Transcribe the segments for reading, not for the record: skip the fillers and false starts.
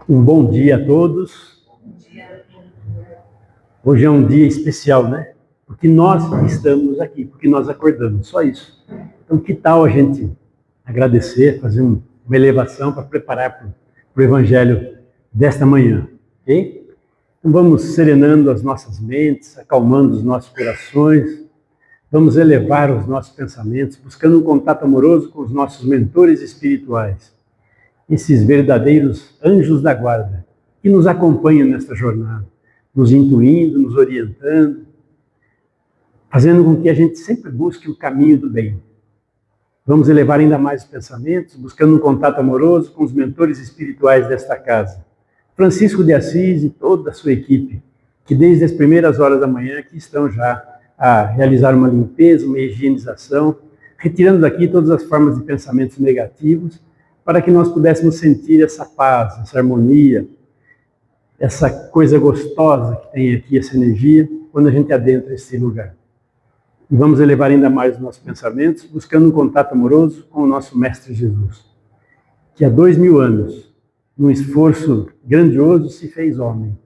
Um bom dia a todos. Hoje é um dia especial, né? Porque nós estamos aqui, porque nós acordamos, só isso. Então, que tal a gente agradecer, fazer uma elevação para preparar para o Evangelho desta manhã, ok? Então, vamos serenando as nossas mentes, acalmando os nossos corações, vamos elevar os nossos pensamentos, buscando um contato amoroso com os nossos mentores espirituais, esses verdadeiros anjos da guarda, que nos acompanham nesta jornada, nos intuindo, nos orientando, fazendo com que a gente sempre busque o caminho do bem. Vamos elevar ainda mais os pensamentos, buscando um contato amoroso com os mentores espirituais desta casa. Francisco de Assis e toda a sua equipe, que desde as primeiras horas da manhã aqui estão já a realizar uma limpeza, uma higienização, retirando daqui todas as formas de pensamentos negativos, para que nós pudéssemos sentir essa paz, essa harmonia, essa coisa gostosa que tem aqui, essa energia, quando a gente adentra esse lugar. E vamos elevar ainda mais os nossos pensamentos, buscando um contato amoroso com o nosso Mestre Jesus, que há 2000 anos, num esforço grandioso, se fez homem,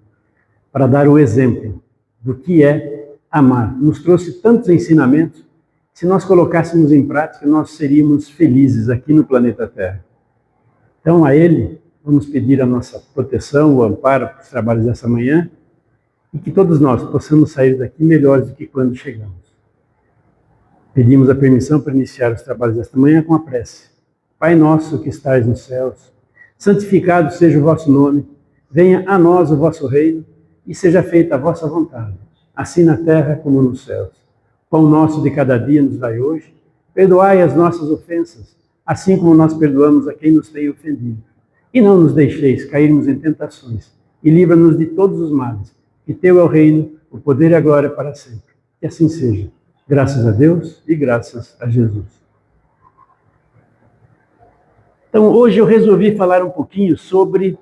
para dar o exemplo do que é amar. Nos trouxe tantos ensinamentos, se nós colocássemos em prática, nós seríamos felizes aqui no planeta Terra. Então, a Ele, vamos pedir a nossa proteção, o amparo para os trabalhos dessa manhã, e que todos nós possamos sair daqui melhores do que quando chegamos. Pedimos a permissão para iniciar os trabalhos desta manhã com a prece. Pai nosso que estais nos céus, santificado seja o vosso nome, venha a nós o vosso reino, e seja feita a vossa vontade, assim na terra como nos céus. Pão nosso de cada dia nos dai hoje, perdoai as nossas ofensas, assim como nós perdoamos a quem nos tem ofendido. E não nos deixeis cairmos em tentações, e livra-nos de todos os males, que teu é o reino, o poder e a glória para sempre. Que assim seja. Graças a Deus e graças a Jesus. Então, hoje eu resolvi falar um pouquinho sobre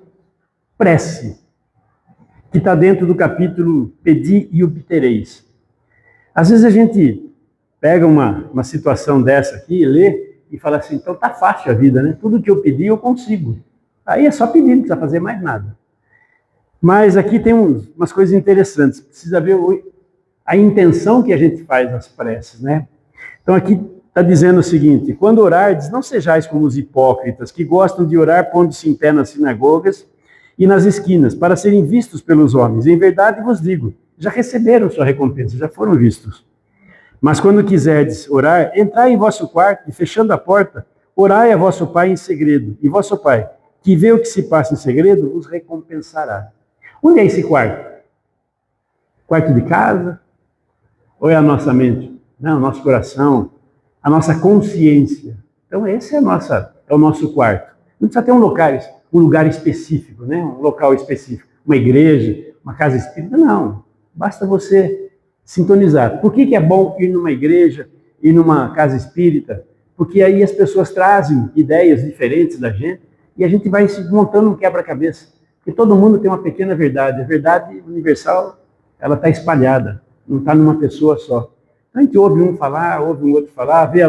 prece, que está dentro do capítulo Pedi e obtereis. Às vezes a gente pega uma situação dessa aqui, lê e fala assim, então tá fácil a vida, né? Tudo que eu pedi eu consigo. Aí é só pedir, não precisa fazer mais nada. Mas aqui tem umas coisas interessantes, precisa ver a intenção que a gente faz nas preces, né? Então aqui está dizendo o seguinte, quando orardes, não sejais como os hipócritas, que gostam de orar pondo-se em pé nas sinagogas e nas esquinas, para serem vistos pelos homens. Em verdade vos digo, já receberam sua recompensa, já foram vistos. Mas quando quiserdes orar, entrai em vosso quarto e, fechando a porta, orai a vosso Pai em segredo. E vosso Pai, que vê o que se passa em segredo, vos recompensará. Onde é esse quarto? Quarto de casa? Ou é a nossa mente? Não, o nosso coração, a nossa consciência. Então esse é o nosso quarto. Não precisa ter um lugar específico, né? Um local específico. Uma igreja, uma casa espírita, não. Basta você sintonizar. Por que é bom ir numa igreja, ir numa casa espírita? Porque aí as pessoas trazem ideias diferentes da gente e a gente vai se montando um quebra-cabeça. Porque todo mundo tem uma pequena verdade. A verdade universal, ela está espalhada, não está numa pessoa só. Então a gente ouve um falar, ouve um outro falar, vê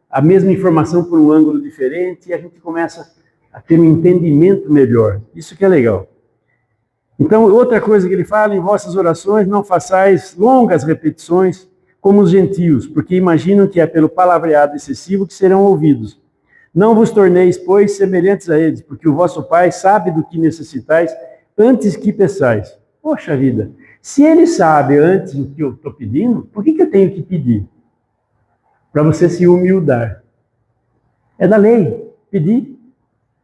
a mesma informação por um ângulo diferente e a gente começa a ter um entendimento melhor. Isso que é legal. Então, outra coisa que ele fala, em vossas orações não façais longas repetições como os gentios, porque imaginam que é pelo palavreado excessivo que serão ouvidos. Não vos torneis, pois, semelhantes a eles, porque o vosso Pai sabe do que necessitais antes que peçais. Poxa vida, se ele sabe antes o que eu estou pedindo, por que eu tenho que pedir? Para você se humildar. É da lei, pedir.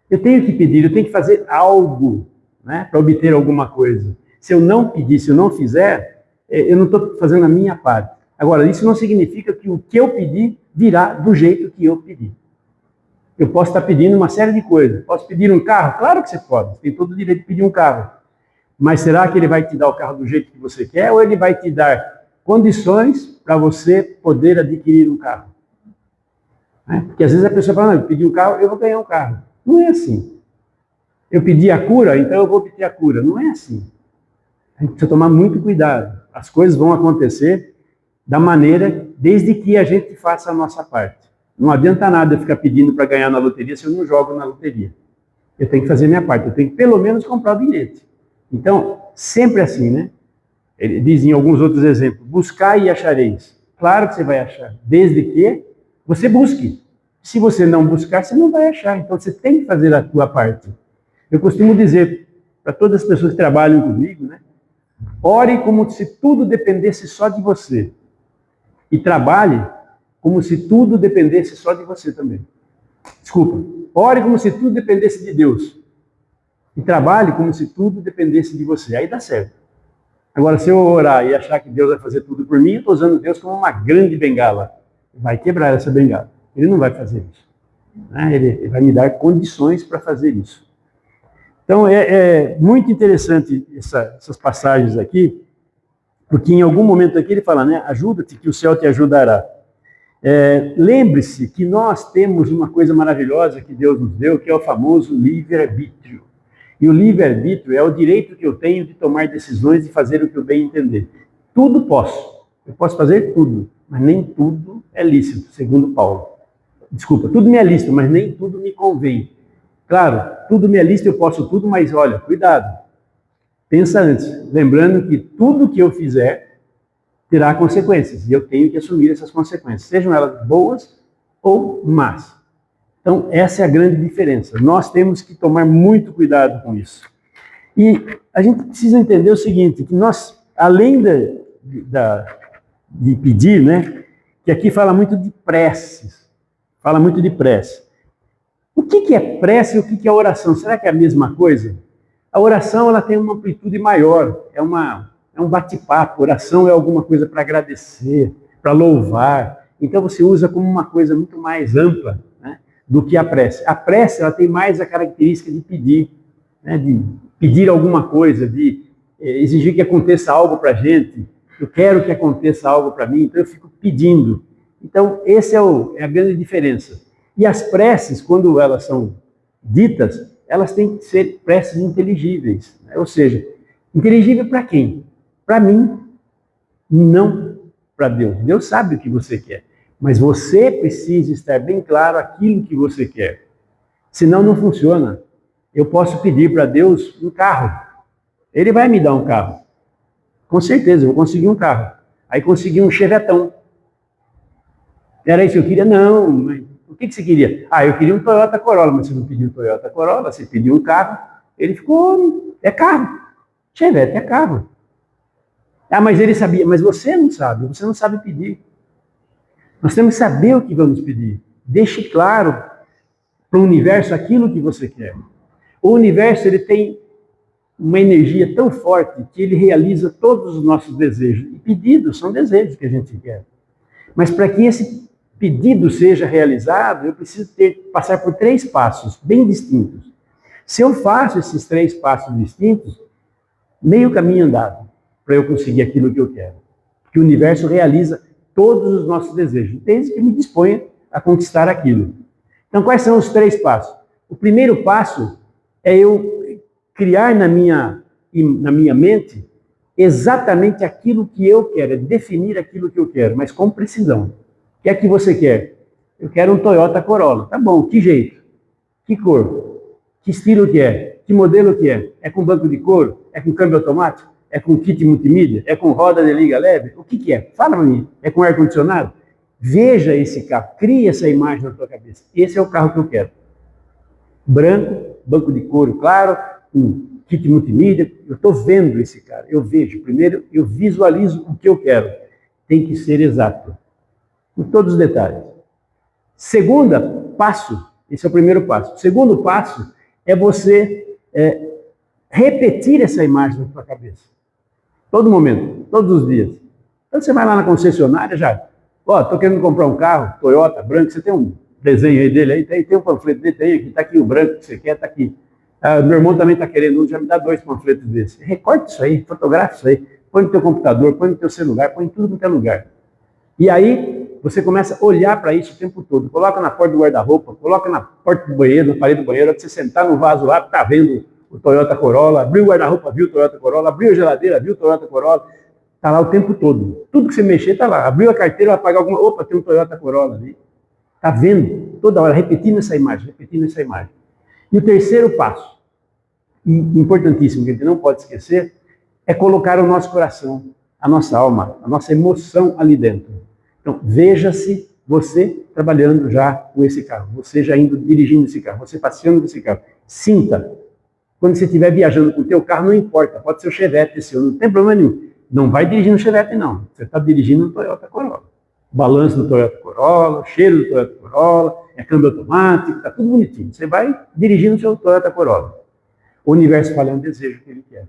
Eu tenho que pedir, eu tenho que fazer algo, né, para obter alguma coisa. Se eu não pedir, se eu não fizer, eu não estou fazendo a minha parte. Agora, isso não significa que o que eu pedi virá do jeito que eu pedi. Eu posso estar pedindo uma série de coisas. Posso pedir um carro? Claro que você pode. Você tem todo o direito de pedir um carro. Mas será que ele vai te dar o carro do jeito que você quer ou ele vai te dar condições para você poder adquirir um carro? Porque às vezes a pessoa fala, não, eu pedi um carro, eu vou ganhar um carro. Não é assim. Eu pedi a cura, então eu vou obter a cura. Não é assim. A gente precisa tomar muito cuidado. As coisas vão acontecer da maneira, desde que a gente faça a nossa parte. Não adianta nada eu ficar pedindo para ganhar na loteria se eu não jogo na loteria. eu tenho que fazer a minha parte, eu tenho que pelo menos comprar o bilhete. Então, sempre assim, né? Ele diz em alguns outros exemplos, buscar e achareis. Claro que você vai achar, desde que você busque. Se você não buscar, você não vai achar. Então, você tem que fazer a tua parte. Eu costumo dizer para todas as pessoas que trabalham comigo, né? Ore como se tudo dependesse só de você. E trabalhe como se tudo dependesse só de você também. Desculpa. Ore como se tudo dependesse de Deus. E trabalhe como se tudo dependesse de você. Aí dá certo. Agora, se eu orar e achar que Deus vai fazer tudo por mim, eu estou usando Deus como uma grande bengala. Vai quebrar essa bengala. Ele não vai fazer isso. Ele vai me dar condições para fazer isso. Então, é muito interessante essas passagens aqui, porque em algum momento aqui ele fala, né? Ajuda-te que o céu te ajudará. Lembre-se que nós temos uma coisa maravilhosa que Deus nos deu, que é o famoso livre-arbítrio. E o livre-arbítrio é o direito que eu tenho de tomar decisões e fazer o que eu bem entender. Tudo posso. Eu posso fazer tudo, mas nem tudo é lícito, segundo Paulo. Desculpa, tudo me é lícito, mas nem tudo me convém. Claro, tudo me é lícito, eu posso tudo, mas olha, cuidado. Pensa antes, lembrando que tudo que eu fizer terá consequências, e eu tenho que assumir essas consequências, sejam elas boas ou más. Então, essa é a grande diferença. Nós temos que tomar muito cuidado com isso. E a gente precisa entender o seguinte, que nós, além de pedir, né, que aqui fala muito de preces, fala muito de prece. O que é prece e o que é oração? Será que é a mesma coisa? A oração ela tem uma amplitude maior, é um bate-papo. Oração é alguma coisa para agradecer, para louvar. Então você usa como uma coisa muito mais ampla, né, do que a prece. A prece ela tem mais a característica de pedir, né, de pedir alguma coisa, de exigir que aconteça algo para a gente. Eu quero que aconteça algo para mim, então eu fico pedindo. Então essa é a grande diferença. E as preces, quando elas são ditas, elas têm que ser preces inteligíveis. Ou seja, inteligível para quem? Para mim, não para Deus. Deus sabe o que você quer, mas você precisa estar bem claro aquilo que você quer. Senão não funciona. Eu posso pedir para Deus um carro. Ele vai me dar um carro. Com certeza, eu vou conseguir um carro. Aí consegui um Chevetão. Era isso que eu queria? Não, mas o que você queria? Eu queria um Toyota Corolla, mas você não pediu um Toyota Corolla, você pediu um carro, ele ficou, é carro. Chevette é carro. Mas ele sabia, mas você não sabe pedir. Nós temos que saber o que vamos pedir. Deixe claro para o universo aquilo que você quer. O universo ele tem uma energia tão forte que ele realiza todos os nossos desejos. E pedidos são desejos que a gente quer. Mas para que esse pedido seja realizado, eu preciso passar por 3 passos bem distintos. Se eu faço esses 3 passos distintos, meio caminho andado para eu conseguir aquilo que eu quero. Porque o universo realiza todos os nossos desejos, desde que eu me disponha a conquistar aquilo. Então, quais são os 3 passos? O primeiro passo é eu criar na minha mente exatamente aquilo que eu quero, é definir aquilo que eu quero, mas com precisão. O que é que você quer? Eu quero um Toyota Corolla. Tá bom, que jeito? Que cor? Que estilo que é? Que modelo que é? É com banco de couro? É com câmbio automático? É com kit multimídia? É com roda de liga leve? O que é? Fala para mim. É com ar-condicionado? Veja esse carro, cria essa imagem na tua cabeça. Esse é o carro que eu quero. Branco, banco de couro claro, com kit multimídia. Eu estou vendo esse cara, eu vejo. Primeiro, eu visualizo o que eu quero. Tem que ser exato, com todos os detalhes. Segundo passo, esse é o primeiro passo. O segundo passo é você repetir essa imagem na tua cabeça. Todo momento, todos os dias. Então você vai lá na concessionária já. Estou querendo comprar um carro, Toyota, branco, você tem um desenho aí dele, aí tem um panfleto dele, tem aqui, está aqui o branco que você quer, está aqui. Meu irmão também está querendo um, já me dá 2 panfletos desses. Recorte isso aí, fotografe isso aí, põe no teu computador, põe no teu celular, põe tudo no teu lugar. E aí você começa a olhar para isso o tempo todo. Coloca na porta do guarda-roupa, coloca na porta do banheiro, na parede do banheiro, para você sentar no vaso lá, está vendo o Toyota Corolla, abriu o guarda-roupa, viu o Toyota Corolla, abriu a geladeira, viu o Toyota Corolla. Está lá o tempo todo. Tudo que você mexer está lá. Abriu a carteira, vai pagar alguma... Opa, tem um Toyota Corolla ali. Está vendo? Toda hora, repetindo essa imagem, repetindo essa imagem. E o terceiro passo, e importantíssimo, que a gente não pode esquecer, é colocar o nosso coração, a nossa alma, a nossa emoção ali dentro. Então, veja-se você trabalhando já com esse carro, você já indo dirigindo esse carro, você passeando com esse carro. Sinta. Quando você estiver viajando com o teu carro, não importa, pode ser o Chevette seu, não tem problema nenhum. Não vai dirigindo o Chevette, não. Você está dirigindo um Toyota Corolla. O balanço do Toyota Corolla, o cheiro do Toyota Corolla, é câmbio automático, está tudo bonitinho. Você vai dirigindo o seu Toyota Corolla. O universo fala, é um desejo que ele quer.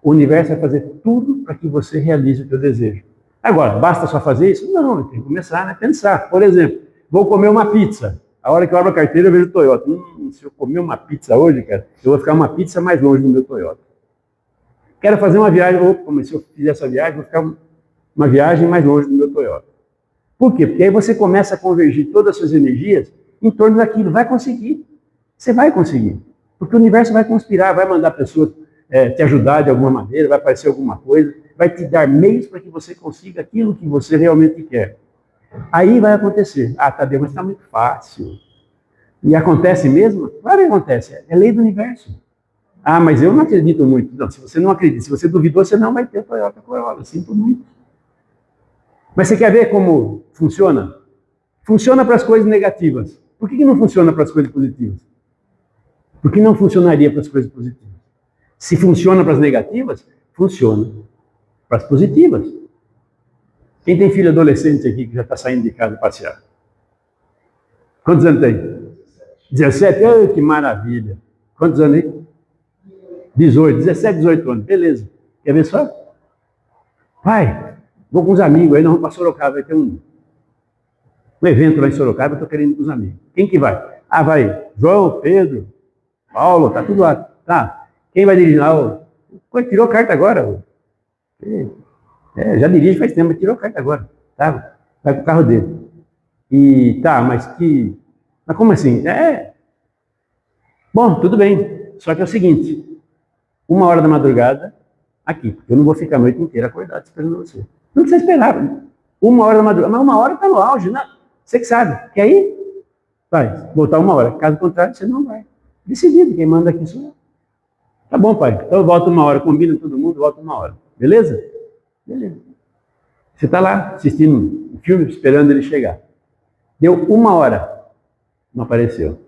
O universo vai fazer tudo para que você realize o seu desejo. Agora, basta só fazer isso? Não, tem que começar a pensar. Por exemplo, vou comer uma pizza. A hora que eu abro a carteira, eu vejo o Toyota. Se eu comer uma pizza hoje, cara, eu vou ficar uma pizza mais longe do meu Toyota. Quero fazer uma viagem, mas se eu fizer essa viagem, vou ficar uma viagem mais longe do meu Toyota. Por quê? Porque aí você começa a convergir todas as suas energias em torno daquilo. Vai conseguir. Você vai conseguir. Porque o universo vai conspirar, vai mandar pessoas te ajudar de alguma maneira, vai aparecer alguma coisa, vai te dar meios para que você consiga aquilo que você realmente quer. Aí vai acontecer. Ah, Tadeu, mas está muito fácil. E acontece mesmo? Claro que acontece. É lei do universo. Ah, mas eu não acredito muito. Não, se você não acredita, se você duvidou, você não vai ter Toyota Corolla. Sinto muito. Mas você quer ver como funciona? Funciona para as coisas negativas. Por que não funciona para as coisas positivas? Por que não funcionaria para as coisas positivas? Se funciona para as negativas, funciona para as positivas. Quem tem filho adolescente aqui que já está saindo de casa passear? Quantos anos tem? 17? Oh, que maravilha. Quantos anos aí? 18, 17, 18 anos. Beleza. Quer ver só? Pai, vou com os amigos aí, nós vamos para Sorocaba. Vai ter um evento lá em Sorocaba, eu estou querendo ir com os amigos. Quem que vai? Ah, vai João, Pedro, Paulo, tá tudo lá. Tá. Quem vai dirigir lá? Tirou carta agora. Já dirige faz tempo, mas tirou carta agora. Tá? Vai com o carro dele. E tá, mas como assim? Bom, tudo bem. Só que é o seguinte, 1h da madrugada, aqui. Eu não vou ficar a noite inteira acordado esperando você. Não precisa esperar. 1h da madrugada. Mas 1h está no auge, né? Você que sabe. Quer ir? Vai, voltar 1h. Caso contrário, você não vai. Decidido, quem manda aqui sou eu. Tá bom, pai. Então eu volto 1h. Combina todo mundo, volto 1h. Beleza? Beleza. Você está lá assistindo um filme, esperando ele chegar. Deu 1h. Não apareceu.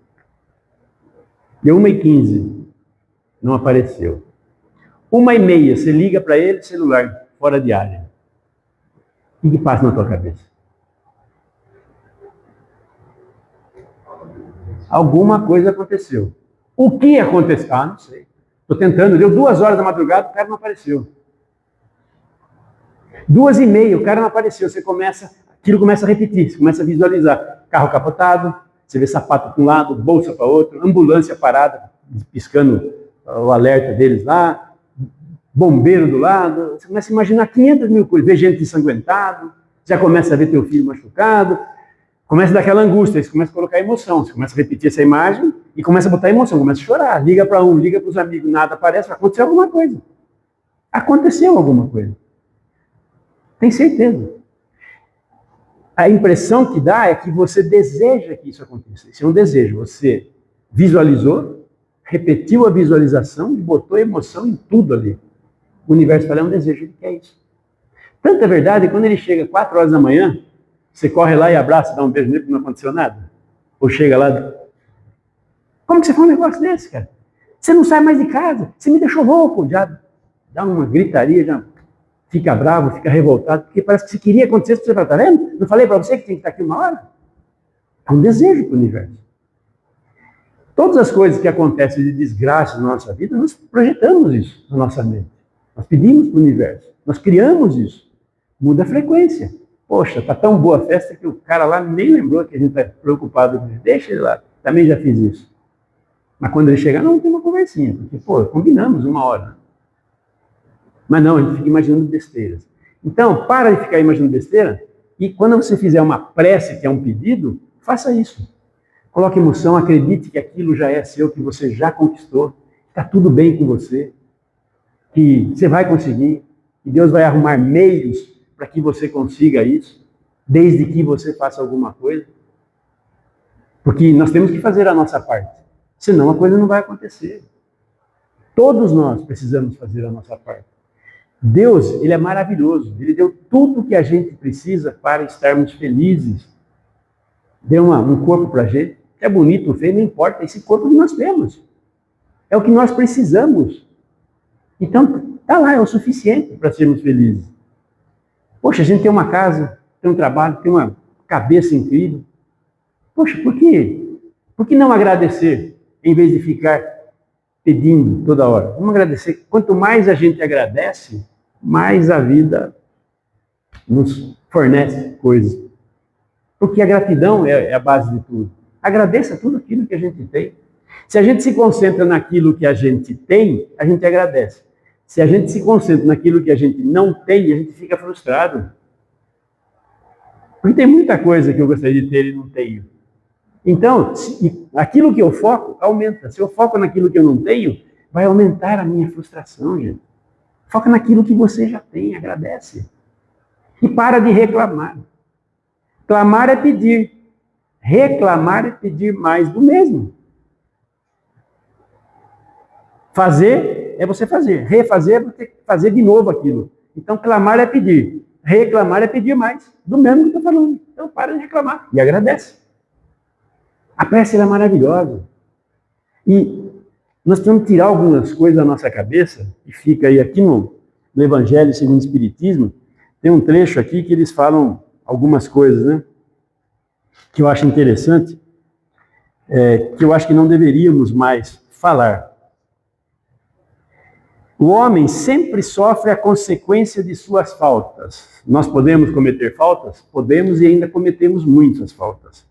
Deu 1h15. Não apareceu. 1h30, você liga para ele, celular, fora de área. O que passa na tua cabeça? Alguma coisa aconteceu. O que aconteceu? Ah, não sei. Estou tentando, deu 2h da madrugada, o cara não apareceu. 2h30, o cara não apareceu. Aquilo começa a repetir, você começa a visualizar. Carro capotado, você vê sapato para um lado, bolsa para outro, ambulância parada, piscando o alerta deles lá, bombeiro do lado. Você começa a imaginar 500 mil coisas. Vê gente ensanguentado, já começa a ver teu filho machucado, começa a dar aquela angústia, você começa a colocar emoção, você começa a repetir essa imagem e começa a botar emoção, começa a chorar, liga para um, liga para os amigos, nada aparece, aconteceu alguma coisa. Aconteceu alguma coisa. Tem certeza. A impressão que dá é que você deseja que isso aconteça. Isso é um desejo. Você visualizou, repetiu a visualização e botou emoção em tudo ali. O universo fala, é um desejo, ele quer isso. Tanto é verdade, quando ele chega 4h da manhã, você corre lá e abraça, dá um beijo nele porque não aconteceu nada. Ou chega lá... Como que você faz um negócio desse, cara? Você não sai mais de casa, você me deixou louco. Já dá uma gritaria, já fica bravo, fica revoltado, porque parece que se queria acontecer, você fala, tá vendo? Não falei para você que tem que estar aqui 1h? É um desejo para o universo. Todas as coisas que acontecem de desgraça na nossa vida, nós projetamos isso na nossa mente. Nós pedimos para o universo, nós criamos isso. Muda a frequência. Poxa, tá tão boa a festa que o cara lá nem lembrou que a gente está preocupado. Deixa ele lá, também já fiz isso. Mas quando ele chegar, não, tem uma conversinha, porque, combinamos 1h. Mas não, a gente fica imaginando besteiras. Então, para de ficar imaginando besteira e quando você fizer uma prece, que é um pedido, faça isso. Coloque emoção, acredite que aquilo já é seu, que você já conquistou, está tudo bem com você, que você vai conseguir, que Deus vai arrumar meios para que você consiga isso, desde que você faça alguma coisa. Porque nós temos que fazer a nossa parte. Senão a coisa não vai acontecer. Todos nós precisamos fazer a nossa parte. Deus, ele é maravilhoso. Ele deu tudo o que a gente precisa para estarmos felizes. Deu um corpo para a gente. É bonito, feio, não importa. Esse corpo que nós temos. É o que nós precisamos. Então, está lá, é o suficiente para sermos felizes. Poxa, a gente tem uma casa, tem um trabalho, tem uma cabeça incrível. Poxa, por que não agradecer em vez de ficar pedindo toda hora? Vamos agradecer. Quanto mais a gente agradece, mais a vida nos fornece coisas. Porque a gratidão é a base de tudo. Agradeça tudo aquilo que a gente tem. Se a gente se concentra naquilo que a gente tem, a gente agradece. Se a gente se concentra naquilo que a gente não tem, a gente fica frustrado. Porque tem muita coisa que eu gostaria de ter e não tenho. Então, aquilo que eu foco, aumenta. Se eu foco naquilo que eu não tenho, vai aumentar a minha frustração, gente. Foca naquilo que você já tem, agradece. E para de reclamar. Clamar é pedir. Reclamar é pedir mais do mesmo. Fazer é você fazer. Refazer é você fazer de novo aquilo. Então, clamar é pedir. Reclamar é pedir mais do mesmo que eu estou falando. Então, para de reclamar e agradece. A prece é maravilhosa. E nós temos que tirar algumas coisas da nossa cabeça, e fica aí aqui no Evangelho segundo o Espiritismo, tem um trecho aqui que eles falam algumas coisas, né? Que eu acho interessante, que eu acho que não deveríamos mais falar. O homem sempre sofre a consequência de suas faltas. Nós podemos cometer faltas? Podemos e ainda cometemos muitas faltas.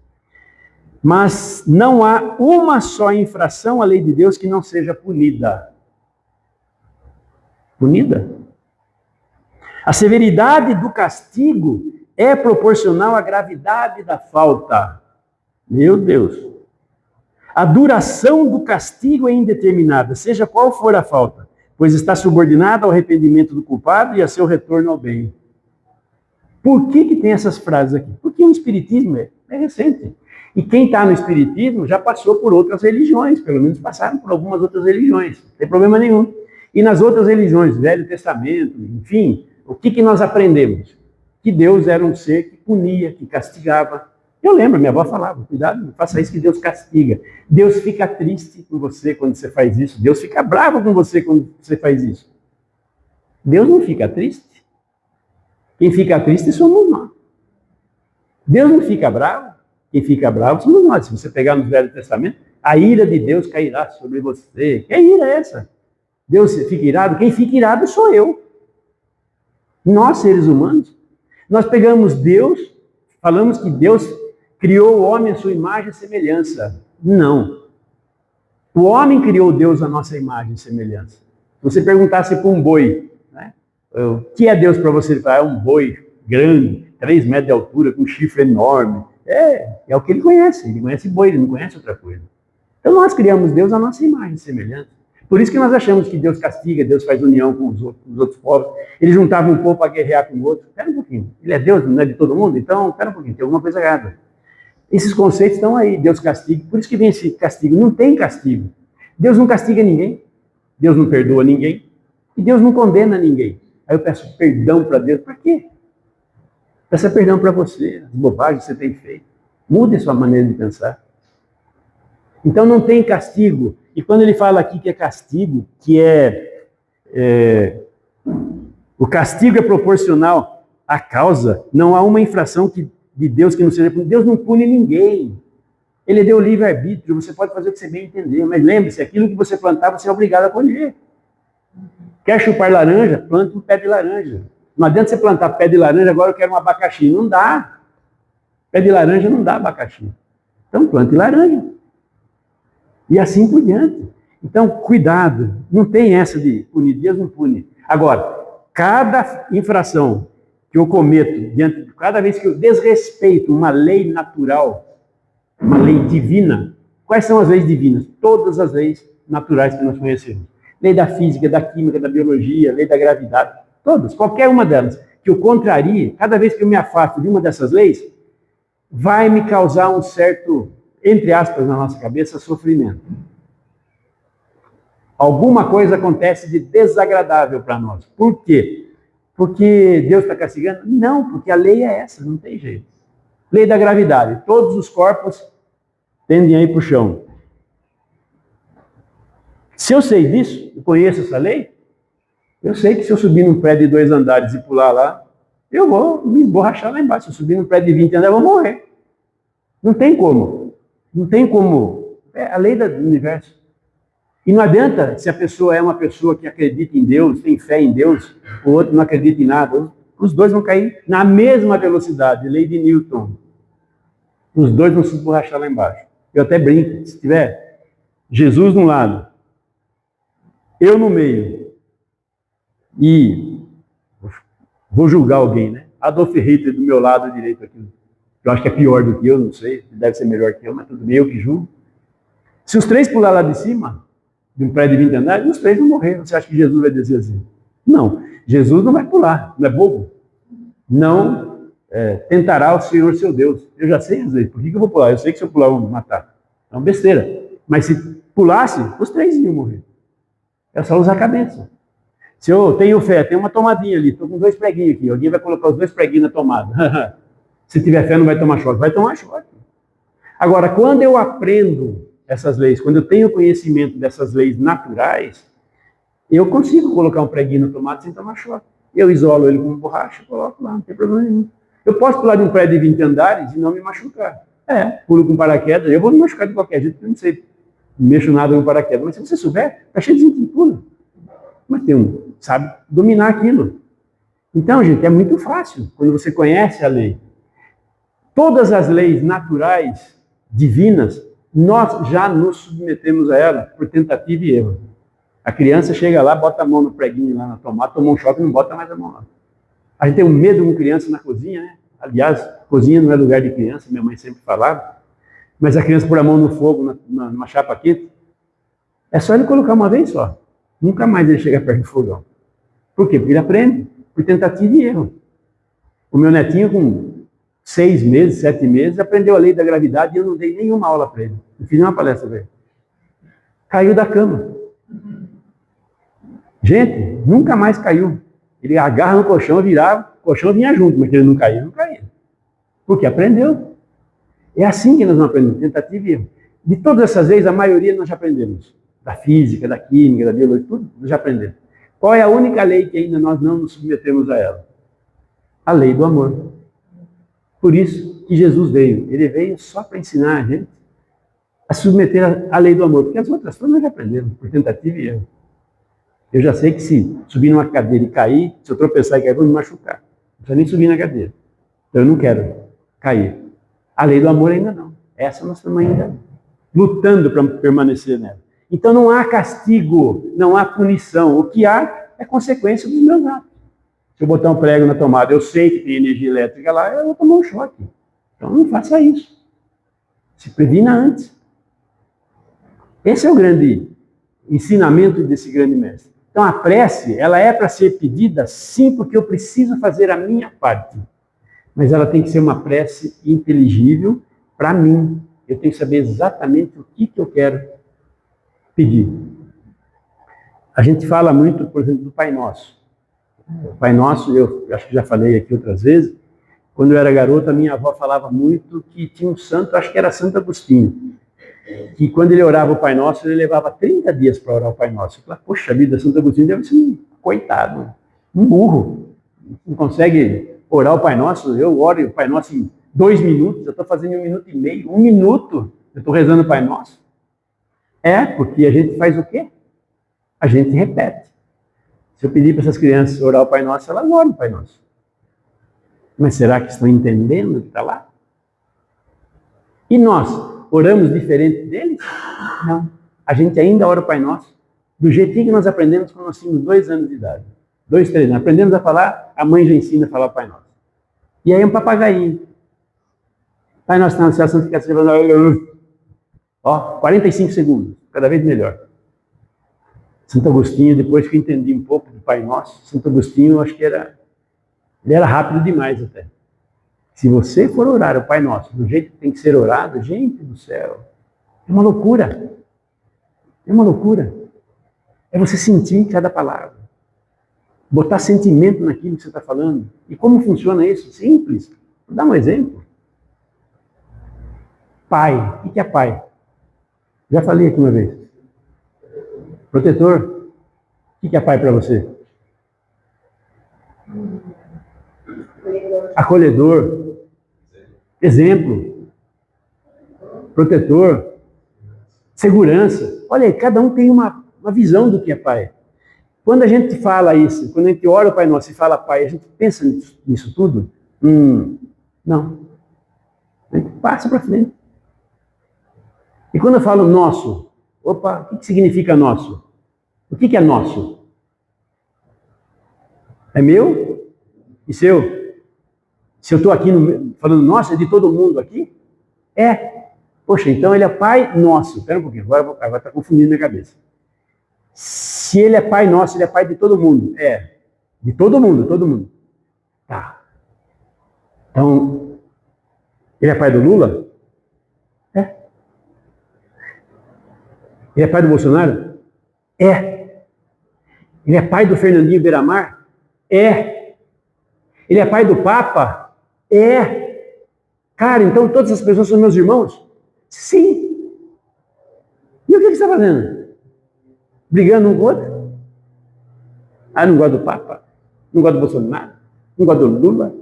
Mas não há uma só infração à lei de Deus que não seja punida. Punida? A severidade do castigo é proporcional à gravidade da falta. Meu Deus! A duração do castigo é indeterminada, seja qual for a falta, pois está subordinada ao arrependimento do culpado e a seu retorno ao bem. Por que tem essas frases aqui? Porque o Espiritismo é recente. E quem está no Espiritismo já passou por outras religiões, pelo menos passaram por algumas outras religiões, não tem problema nenhum. E nas outras religiões, Velho Testamento, enfim, o que nós aprendemos? Que Deus era um ser que punia, que castigava. Eu lembro, minha avó falava, cuidado, não faça isso que Deus castiga. Deus fica triste com você quando você faz isso. Deus fica bravo com você quando você faz isso. Deus não fica triste. Quem fica triste somos nós. Deus não fica bravo. Quem fica bravo somos nós. Se você pegar no Velho Testamento, a ira de Deus cairá sobre você. Que ira é essa? Deus fica irado? Quem fica irado sou eu. Nós, seres humanos. Nós pegamos Deus, falamos que Deus criou o homem à sua imagem e semelhança. Não. O homem criou Deus à nossa imagem e semelhança. Se você perguntasse para um boi, né, o que é Deus para você? Ele fala, é um boi grande, 3 metros de altura, com um chifre enorme. É o que ele conhece boi, ele não conhece outra coisa. Então nós criamos Deus à nossa imagem e semelhança. Por isso que nós achamos que Deus castiga, Deus faz união com os outros povos. Ele juntava um povo para guerrear com o outro. Espera um pouquinho, ele é Deus, não é de todo mundo? Então, espera um pouquinho, tem alguma coisa errada. Esses conceitos estão aí, Deus castiga, por isso que vem esse castigo. Não tem castigo. Deus não castiga ninguém, Deus não perdoa ninguém, e Deus não condena ninguém. Aí eu peço perdão para Deus, para quê? Peça perdão para você, as bobagens que você tem feito. Mude a sua maneira de pensar. Então não tem castigo. E quando ele fala aqui que é castigo, que o castigo é proporcional à causa, não há uma infração de Deus que não seja punida. Deus não pune ninguém. Ele deu livre-arbítrio, você pode fazer o que você bem entender, mas lembre-se, aquilo que você plantar, você é obrigado a colher. Quer chupar laranja? Plante um pé de laranja. Não adianta você plantar pé de laranja, agora eu quero um abacaxi. Não dá. Pé de laranja não dá abacaxi. Então plante laranja. E assim por diante. Então, cuidado. Não tem essa de punir. Deus não pune. Agora, cada infração que eu cometo, cada vez que eu desrespeito uma lei natural, uma lei divina, quais são as leis divinas? Todas as leis naturais que nós conhecemos. Lei da física, da química, da biologia, lei da gravidade. Todas, qualquer uma delas, que eu contrarie, cada vez que eu me afasto de uma dessas leis, vai me causar um certo, entre aspas, na nossa cabeça, sofrimento. Alguma coisa acontece de desagradável para nós. Por quê? Porque Deus está castigando? Não, porque a lei é essa, não tem jeito. Lei da gravidade. Todos os corpos tendem a ir para o chão. Se eu sei disso, eu conheço essa lei, eu sei que se eu subir num prédio de 2 andares e pular lá, eu vou me emborrachar lá embaixo. Se eu subir num prédio de 20 andares, eu vou morrer. Não tem como. Não tem como. É a lei do universo. E não adianta se a pessoa é uma pessoa que acredita em Deus, tem fé em Deus, o outro não acredita em nada. Os dois vão cair na mesma velocidade, lei de Newton. Os dois vão se emborrachar lá embaixo. Eu até brinco, se tiver Jesus no lado, eu no meio, e vou julgar alguém, né? Adolf Hitler do meu lado direito aqui, eu acho que é pior do que eu, não sei, deve ser melhor que eu, mas tudo bem, eu que julgo. Se os 3 pular lá de cima, de um prédio de 20 andares, os 3 vão morrer. Você acha que Jesus vai dizer assim? Não, Jesus não vai pular, não é bobo. Não tentará o Senhor seu Deus. Eu já sei às vezes, por que eu vou pular? Eu sei que se eu pular eu vou me matar. É uma besteira. Mas se pulasse, os 3 iam morrer. É só usar a cabeça. Se eu tenho fé, tem uma tomadinha ali, estou com 2 preguinhos aqui, alguém vai colocar os 2 preguinhos na tomada. Se tiver fé, não vai tomar choque. Vai tomar choque. Agora, quando eu aprendo essas leis, quando eu tenho conhecimento dessas leis naturais, eu consigo colocar um preguinho na tomada sem tomar choque. Eu isolo ele com borracha e coloco lá, não tem problema nenhum. Eu posso pular de um prédio de 20 andares e não me machucar. Pulo com paraquedas, eu vou me machucar de qualquer jeito, porque eu não sei, não mexo nada no paraquedas. Mas se você souber, tá cheio de gente que pula. Mas sabe dominar aquilo. Então, gente, é muito fácil quando você conhece a lei. Todas as leis naturais, divinas, nós já nos submetemos a ela por tentativa e erro. A criança chega lá, bota a mão no preguinho lá na tomada, toma um choque e não bota mais a mão lá. A gente tem um medo com criança na cozinha, né? Aliás, cozinha não é lugar de criança, minha mãe sempre falava. Mas a criança pôr a mão no fogo, numa chapa quente, é só ele colocar uma vez só. Nunca mais ele chega perto do fogão. Por quê? Porque ele aprende por tentativa e erro. O meu netinho, com 6 meses, 7 meses, aprendeu a lei da gravidade e eu não dei nenhuma aula para ele. Não fiz nenhuma palestra para ele. Caiu da cama. Gente, nunca mais caiu. Ele agarra no colchão, virava, o colchão vinha junto, mas ele não caía, não caía. Porque aprendeu. É assim que nós não aprendemos, tentativa e erro. De todas essas leis, a maioria nós já aprendemos. Da física, da química, da biologia, tudo nós já aprendemos. Qual é a única lei que ainda nós não nos submetemos a ela? A lei do amor. Por isso que Jesus veio. Ele veio só para ensinar a gente a submeter a lei do amor. Porque as outras coisas nós já aprendemos, por tentativa e erro. Eu já sei que se subir numa cadeira e cair, se eu tropeçar e cair, eu vou me machucar. Não precisa nem subir na cadeira. Então eu não quero cair. A lei do amor ainda não. Essa nós estamos ainda lutando para permanecer nela. Então não há castigo, não há punição. O que há é consequência dos meus atos. Se eu botar um prego na tomada, eu sei que tem energia elétrica lá, eu vou tomar um choque. Então não faça isso. Se previna antes. Esse é o grande ensinamento desse grande mestre. Então a prece, ela é para ser pedida sim, porque eu preciso fazer a minha parte. Mas ela tem que ser uma prece inteligível para mim. Eu tenho que saber exatamente o que eu quero pedir. A gente fala muito, por exemplo, do Pai Nosso. O Pai Nosso, eu acho que já falei aqui outras vezes, quando eu era garota, minha avó falava muito que tinha um santo, acho que era Santo Agostinho, que quando ele orava o Pai Nosso, ele levava 30 dias para orar o Pai Nosso. Eu falava, poxa vida, Santo Agostinho deve ser um coitado, um burro, não consegue orar o Pai Nosso. Eu oro o Pai Nosso em 2 minutos, eu estou fazendo em 1 minuto e meio, 1 minuto, eu estou rezando o Pai Nosso. Porque a gente faz o quê? A gente repete. Se eu pedir para essas crianças orar o Pai Nosso, elas oram o Pai Nosso. Mas será que estão entendendo o que está lá? E nós, oramos diferente deles? Não. A gente ainda ora o Pai Nosso do jeitinho que nós aprendemos quando nós tínhamos 2 anos de idade. 2, 3 anos. Aprendemos a falar, a mãe já ensina a falar o Pai Nosso. E aí um papagainho. Pai Nosso, na céu, santificado seja o vosso nome. 45 segundos, cada vez melhor. Santo Agostinho, depois que eu entendi um pouco do Pai Nosso, Santo Agostinho, eu acho que ele era rápido demais até. Se você for orar o Pai Nosso do jeito que tem que ser orado, gente do céu, é uma loucura. É uma loucura. É você sentir cada palavra. Botar sentimento naquilo que você está falando. E como funciona isso? Simples. Vou dar um exemplo. Pai. O que é pai? Já falei aqui uma vez. Protetor. O que é pai para você? Acolhedor. Exemplo. Protetor. Segurança. Olha aí, cada um tem uma visão do que é pai. Quando a gente fala isso, quando a gente ora o Pai Nosso e fala Pai, a gente pensa nisso tudo? Não. A gente passa para frente. E quando eu falo nosso, opa, o que significa nosso? O que é nosso? É meu e seu? Se eu estou aqui falando nosso, é de todo mundo aqui? É. Poxa, então ele é Pai Nosso. Espera um pouquinho, agora está confundindo minha cabeça. Se ele é Pai Nosso, ele é Pai de todo mundo. É. De todo mundo, todo mundo. Tá. Então, ele é pai do Lula? É. Ele é pai do Bolsonaro? É. Ele é pai do Fernandinho Beiramar? É. Ele é pai do Papa? É. Cara, então todas as pessoas são meus irmãos? Sim. E o que você está fazendo? Brigando um com o outro? Ah, não gosta do Papa? Não gosta do Bolsonaro? Não gosta do Lula?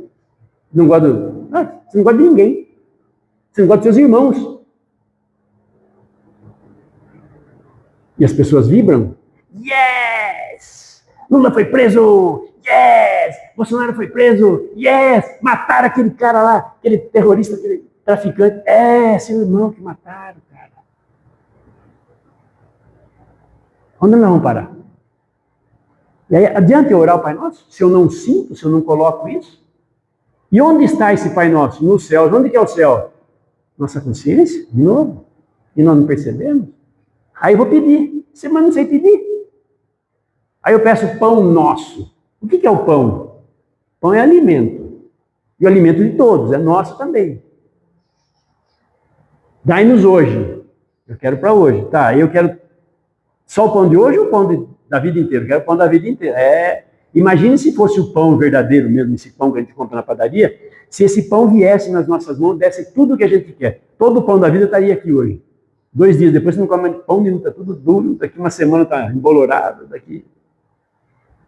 Não gosta do... Ah, você não gosta de ninguém. Você não gosta dos seus irmãos. E as pessoas vibram? Yes! Lula foi preso! Yes! Bolsonaro foi preso! Yes! Mataram aquele cara lá, aquele terrorista, aquele traficante. É, seu irmão que mataram, cara. Onde nós vamos parar? E aí, adianta eu orar o Pai Nosso? Se eu não sinto, se eu não coloco isso? E onde está esse Pai Nosso? No céu. Onde que é o céu? Nossa consciência, de novo. E nós não percebemos. Aí eu vou pedir. Mas não sei pedir. Aí eu peço pão nosso. O que é o pão? Pão é alimento. E o alimento de todos, é nosso também. Dai-nos hoje. Eu quero para hoje. Tá, eu quero só o pão de hoje ou o pão da vida inteira? Eu quero o pão da vida inteira. Imagine se fosse o pão verdadeiro mesmo, esse pão que a gente compra na padaria, se esse pão viesse nas nossas mãos, desse tudo o que a gente quer. Todo o pão da vida estaria aqui hoje. 2 dias depois você não come pão nenhum, está tudo duro, daqui uma semana está embolorado, daqui...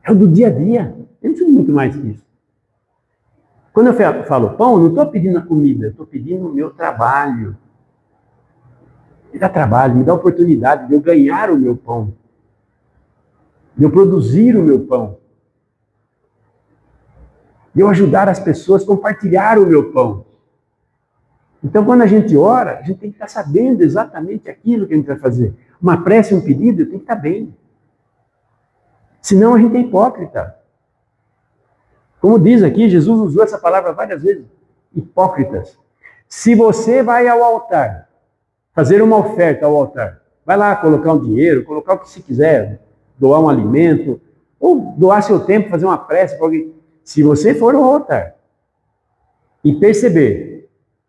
É o do dia a dia. Eu não preciso muito mais que isso. Quando eu falo pão, eu não estou pedindo a comida, eu estou pedindo o meu trabalho. Me dá trabalho, me dá oportunidade de eu ganhar o meu pão. De eu produzir o meu pão. De eu ajudar as pessoas a compartilhar o meu pão. Então, quando a gente ora, a gente tem que estar sabendo exatamente aquilo que a gente vai fazer. Uma prece, um pedido, tem que estar bem. Senão a gente é hipócrita. Como diz aqui, Jesus usou essa palavra várias vezes. Hipócritas. Se você vai ao altar, fazer uma oferta ao altar, vai lá colocar um dinheiro, colocar o que você quiser, doar um alimento, ou doar seu tempo, fazer uma prece para alguém. Se você for ao altar e perceber,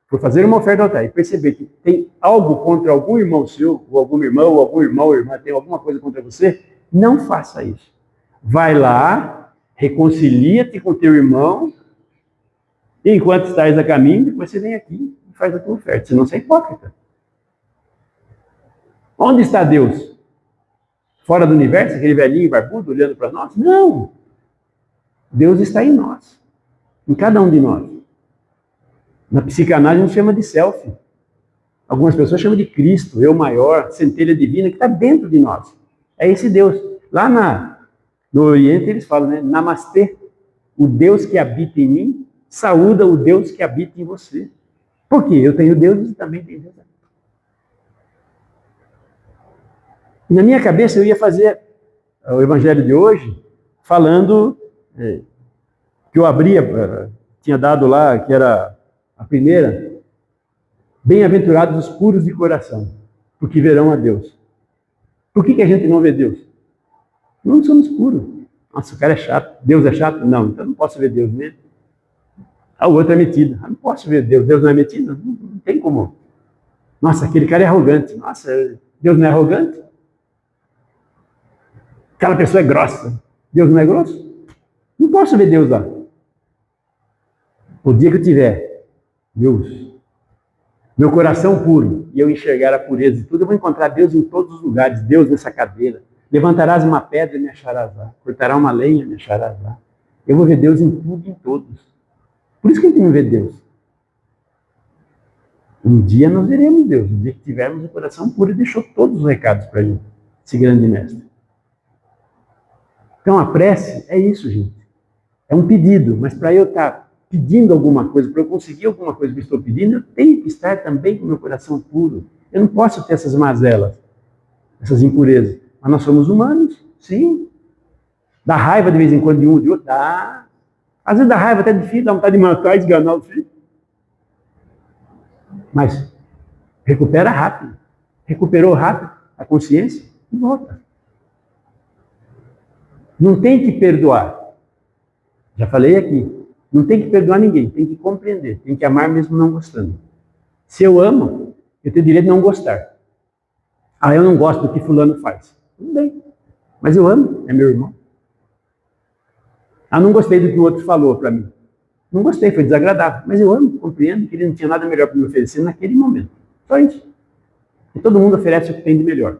por fazer uma oferta ao altar e perceber que tem algo contra algum irmão seu, ou algum irmão, ou irmã tem alguma coisa contra você, não faça isso. Vai lá, reconcilia-te com teu irmão, e enquanto estás a caminho, depois você vem aqui e faz a tua oferta. Senão você é hipócrita. Onde está Deus? Fora do universo, aquele velhinho barbudo olhando para nós? Não! Deus está em nós, em cada um de nós. Na psicanálise a gente chama de self. Algumas pessoas chamam de Cristo, eu maior, centelha divina, que está dentro de nós. É esse Deus. Lá no Oriente eles falam, né? Namastê, o Deus que habita em mim, saúda o Deus que habita em você. Por quê? Eu tenho Deus e também tenho Deus. Na minha cabeça eu ia fazer o evangelho de hoje falando que eu abria, tinha dado lá, que era a primeira, bem-aventurados os puros de coração, porque verão a Deus. Por que a gente não vê Deus? Não somos puros. Nossa, o cara é chato. Deus é chato? Não, então não posso ver Deus nele. O outro é metido. Não posso ver Deus. Deus não é metido? Não tem como. Nossa, aquele cara é arrogante. Nossa, Deus não é arrogante? Aquela pessoa é grossa. Deus não é grosso? Não posso ver Deus lá. O dia que eu tiver, meu coração puro, e eu enxergar a pureza de tudo, eu vou encontrar Deus em todos os lugares. Deus nessa cadeira. Levantarás uma pedra e me acharás lá. Cortarás uma lenha e me acharás lá. Eu vou ver Deus em tudo e em todos. Por isso que a gente não vê Deus. Um dia nós veremos Deus. Um dia que tivermos o coração puro, e deixou todos os recados para a gente, esse grande mestre. Então a prece é isso, gente. É um pedido, mas para eu estar pedindo alguma coisa, para eu conseguir alguma coisa que eu estou pedindo, eu tenho que estar também com o meu coração puro. Eu não posso ter essas mazelas, essas impurezas. Mas nós somos humanos, sim. Dá raiva de vez em quando de um ou de outro? Dá. Às vezes dá raiva até de filho, dá vontade de matar e esganar o filho. Mas recupera rápido. Recuperou rápido a consciência e volta. Não tem que perdoar. Já falei aqui. Não tem que perdoar ninguém, tem que compreender, tem que amar mesmo não gostando. Se eu amo, eu tenho direito de não gostar. Ah, eu não gosto do que fulano faz. Tudo bem, mas eu amo, é meu irmão. Ah, não gostei do que o outro falou para mim. Não gostei, foi desagradável, mas eu amo, compreendo que ele não tinha nada melhor para me oferecer naquele momento. Só isso. E todo mundo oferece o que tem de melhor.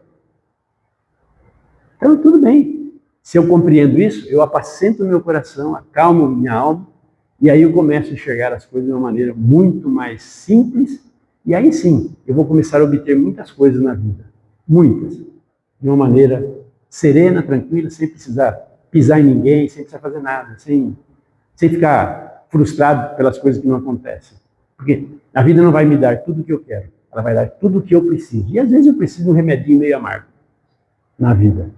Então, tudo bem. Se eu compreendo isso, eu apacento o meu coração, acalmo minha alma, e aí eu começo a enxergar as coisas de uma maneira muito mais simples, e aí sim, eu vou começar a obter muitas coisas na vida. Muitas. De uma maneira serena, tranquila, sem precisar pisar em ninguém, sem precisar fazer nada, sem ficar frustrado pelas coisas que não acontecem. Porque a vida não vai me dar tudo o que eu quero, ela vai dar tudo o que eu preciso. E às vezes eu preciso de um remedinho meio amargo na vida.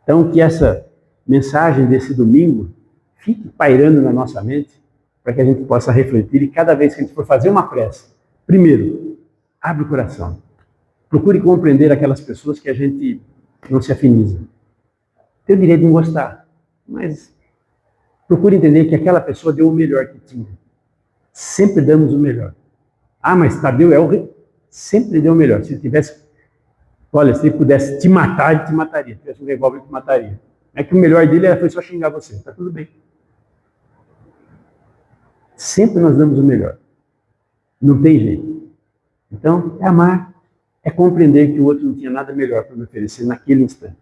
Então, que essa mensagem desse domingo fique pairando na nossa mente, para que a gente possa refletir, e cada vez que a gente for fazer uma prece, primeiro, abre o coração. Procure compreender aquelas pessoas que a gente não se afiniza. Tem o direito de não gostar, mas procure entender que aquela pessoa deu o melhor que tinha. Sempre damos o melhor. Ah, mas Tadeu é o... Sempre deu o melhor. Se ele tivesse... Olha, se ele pudesse te matar, ele te mataria. Se tivesse um revólver, ele te mataria. É que o melhor dele foi só xingar você. Tá tudo bem. Sempre nós damos o melhor. Não tem jeito. Então, é amar, é compreender que o outro não tinha nada melhor para me oferecer naquele instante.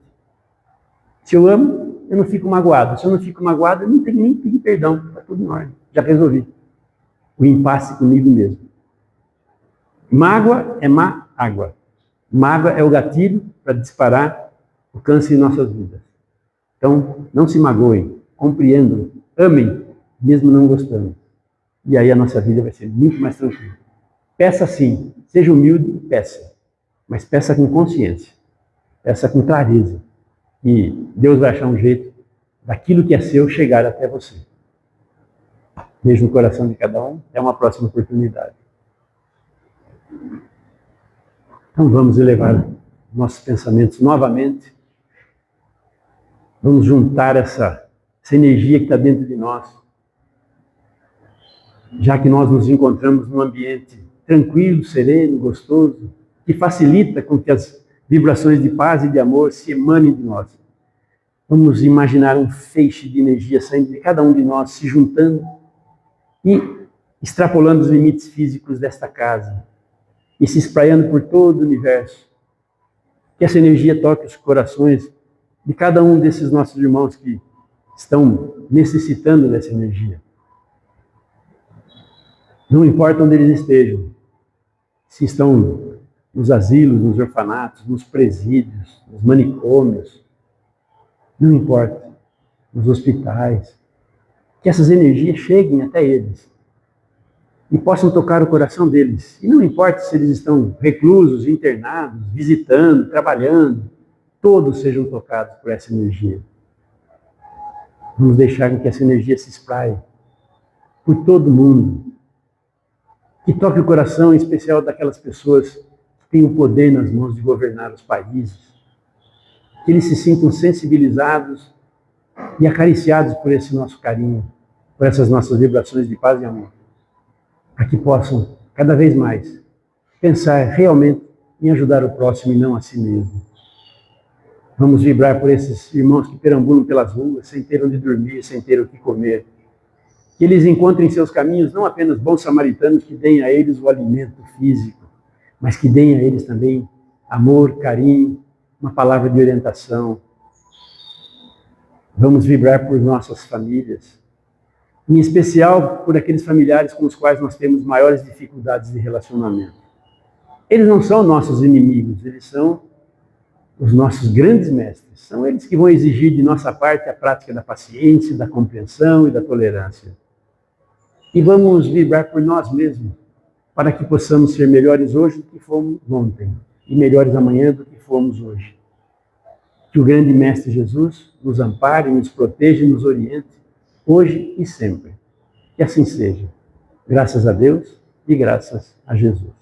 Se eu amo, eu não fico magoado. Se eu não fico magoado, eu não tenho nem que pedir perdão. Está tudo em ordem. Já resolvi. O impasse comigo mesmo. Mágoa é má água. Mágoa é o gatilho para disparar o câncer em nossas vidas. Então, não se magoem, compreendam, amem, mesmo não gostando. E aí a nossa vida vai ser muito mais tranquila. Peça sim, seja humilde e peça. Mas peça com consciência. Peça com clareza. E Deus vai achar um jeito daquilo que é seu chegar até você. Beijo no coração de cada um. Até uma próxima oportunidade. Então vamos elevar nossos pensamentos novamente. Vamos juntar essa energia que está dentro de nós. Já que nós nos encontramos num ambiente tranquilo, sereno, gostoso, que facilita com que as vibrações de paz e de amor se emanem de nós. Vamos imaginar um feixe de energia saindo de cada um de nós, se juntando e extrapolando os limites físicos desta casa e se espraiando por todo o universo. Que essa energia toque os corações de cada um desses nossos irmãos que estão necessitando dessa energia. Não importa onde eles estejam, se estão nos asilos, nos orfanatos, nos presídios, nos manicômios, não importa, nos hospitais, que essas energias cheguem até eles e possam tocar o coração deles. E não importa se eles estão reclusos, internados, visitando, trabalhando, todos sejam tocados por essa energia. Vamos deixar que essa energia se espraie por todo mundo. Que toque o coração, em especial daquelas pessoas que têm o poder nas mãos de governar os países. Que eles se sintam sensibilizados e acariciados por esse nosso carinho, por essas nossas vibrações de paz e amor. Para que possam, cada vez mais, pensar realmente em ajudar o próximo e não a si mesmo. Vamos vibrar por esses irmãos que perambulam pelas ruas, sem ter onde dormir, sem ter o que comer. Que eles encontrem em seus caminhos não apenas bons samaritanos que deem a eles o alimento físico, mas que deem a eles também amor, carinho, uma palavra de orientação. Vamos vibrar por nossas famílias, em especial por aqueles familiares com os quais nós temos maiores dificuldades de relacionamento. Eles não são nossos inimigos, eles são os nossos grandes mestres. São eles que vão exigir de nossa parte a prática da paciência, da compreensão e da tolerância. E vamos vibrar por nós mesmos, para que possamos ser melhores hoje do que fomos ontem, e melhores amanhã do que fomos hoje. Que o grande Mestre Jesus nos ampare, nos proteja e nos oriente, hoje e sempre. Que assim seja. Graças a Deus e graças a Jesus.